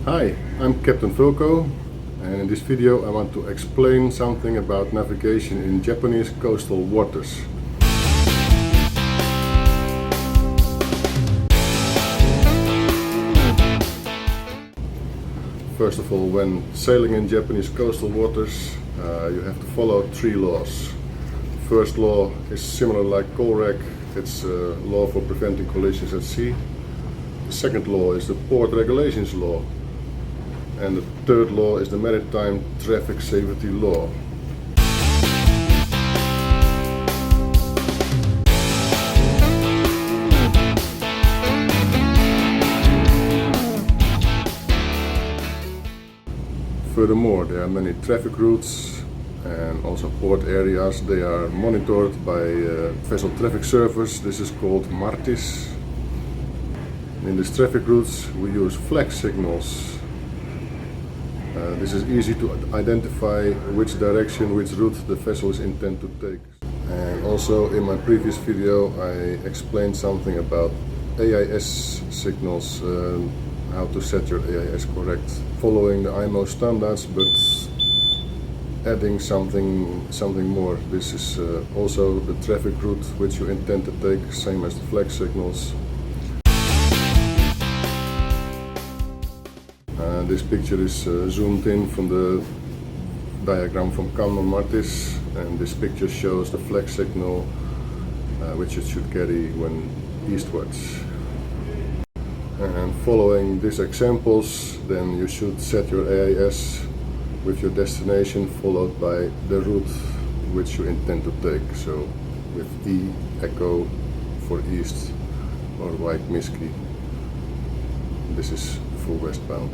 Hi, I'm Captain Fulco, and in this video I want to explain something about navigation in Japanese coastal waters. First of all, when sailing in Japanese coastal waters, you have to follow three laws. The first law is similar like COLREG, it's a law for preventing collisions at sea. The second law is the Port Regulations Law. And the third law is the Maritime Traffic Safety Law. Furthermore, there are many traffic routes and also port areas. They are monitored by Vessel Traffic Service. This is called MARTIS. In these traffic routes we use flag signals. This is easy to identify which direction, which route the vessel is intended to take. And also in my previous video I explained something about AIS signals, how to set your AIS correct, following the IMO standards but adding something more. This is also the traffic route which you intend to take, same as the flag signals. This picture is zoomed in from the diagram from Canon Martis, and this picture shows the flag signal which it should carry when eastwards. And following these examples, then you should set your AIS with your destination followed by the route which you intend to take. So with E Echo for east or White Miski, this is for westbound.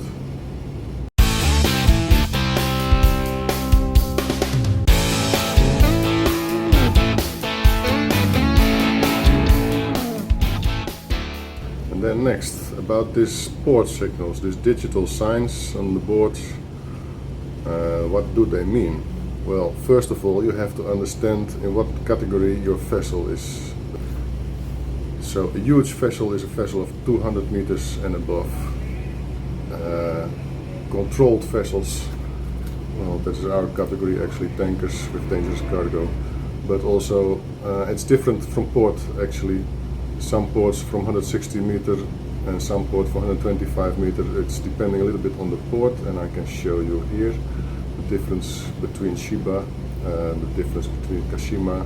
And then next, about these port signals, these digital signs on the board, what do they mean? Well, first of all, you have to understand in what category your vessel is. So a huge vessel is a vessel of 200 meters and above. Controlled vessels, well, that is our category actually, tankers with dangerous cargo. But also it's different from port actually. Some ports from 160 meter and some port from 125 meter. It's depending a little bit on the port, and I can show you here the difference between Chiba, the difference between Kashima.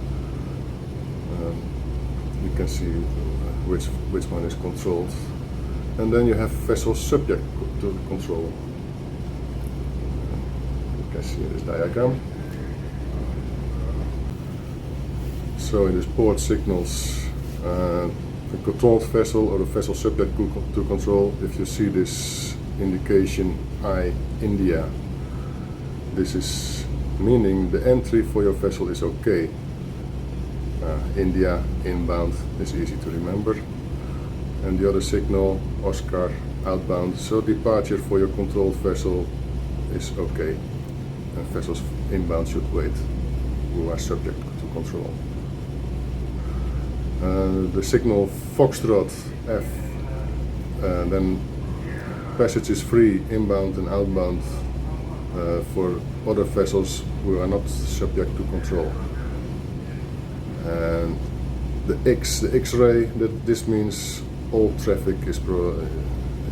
You can see which one is controlled. And then you have vessels subject to the control. You can see in this diagram. So in this port signals, a controlled vessel or a vessel subject to control, if you see this indication I, India, this is meaning the entry for your vessel is okay. India, inbound, is easy to remember. And the other signal, Oscar, outbound, so departure for your controlled vessel is okay. And vessels inbound should wait, who are subject to control. The signal Foxtrot F, then passage is free inbound and outbound for other vessels who are not subject to control. And the X-ray, this means all traffic is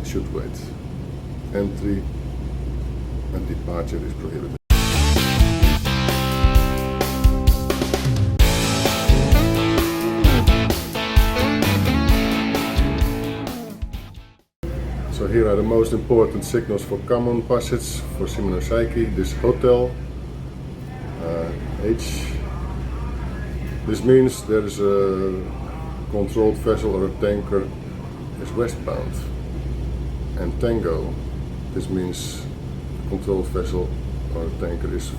should wait. Entry and departure is prohibited. So here are the most important signals for common passage for Shimonoseki. This hotel, H. This means there is a controlled vessel or a tanker is westbound. And Tango, this means controlled vessel or a tanker is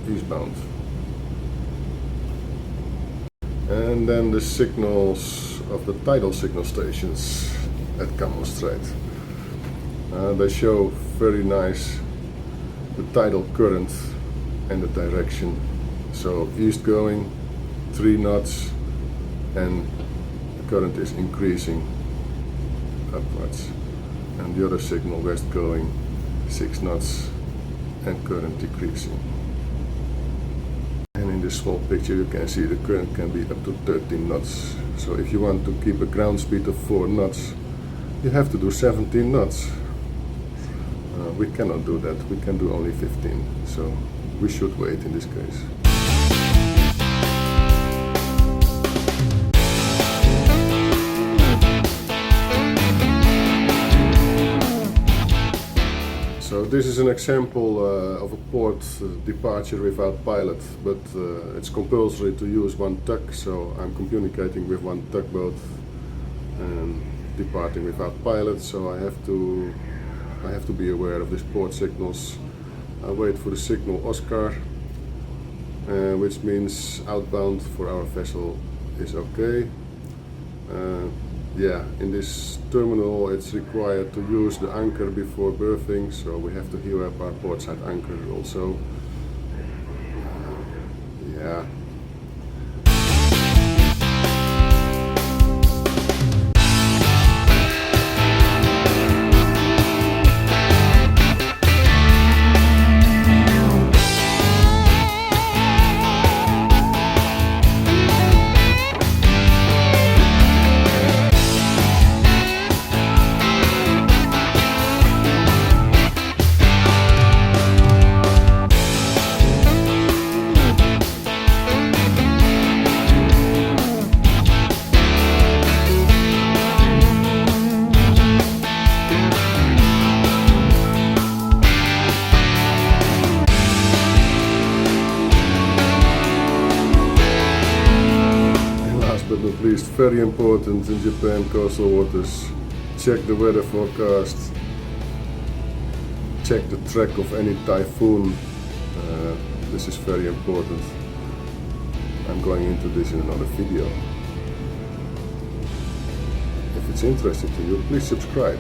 eastbound. And then the signals of the tidal signal stations at Kamo Strait. They show very nice the tidal current and the direction. So east going 3 knots and the current is increasing upwards. And the other signal west going 6 knots and current decreasing. And in this small picture you can see the current can be up to 13 knots. So if you want to keep a ground speed of 4 knots, you have to do 17 knots. We cannot do that, we can do only 15, so we should wait in this case. So this is an example of a port departure without pilot, but it's compulsory to use one tug, so I'm communicating with one tugboat and departing without pilot, so I have to be aware of these port signals. I wait for the signal Oscar, which means outbound for our vessel is okay. Yeah, in this terminal it's required to use the anchor before berthing, so we have to hew up our portside anchor also. Yeah. But not least, very important in Japan coastal waters, check the weather forecast, check the track of any typhoon. This is very important. I'm going into this in another video. If it's interesting to you, please subscribe.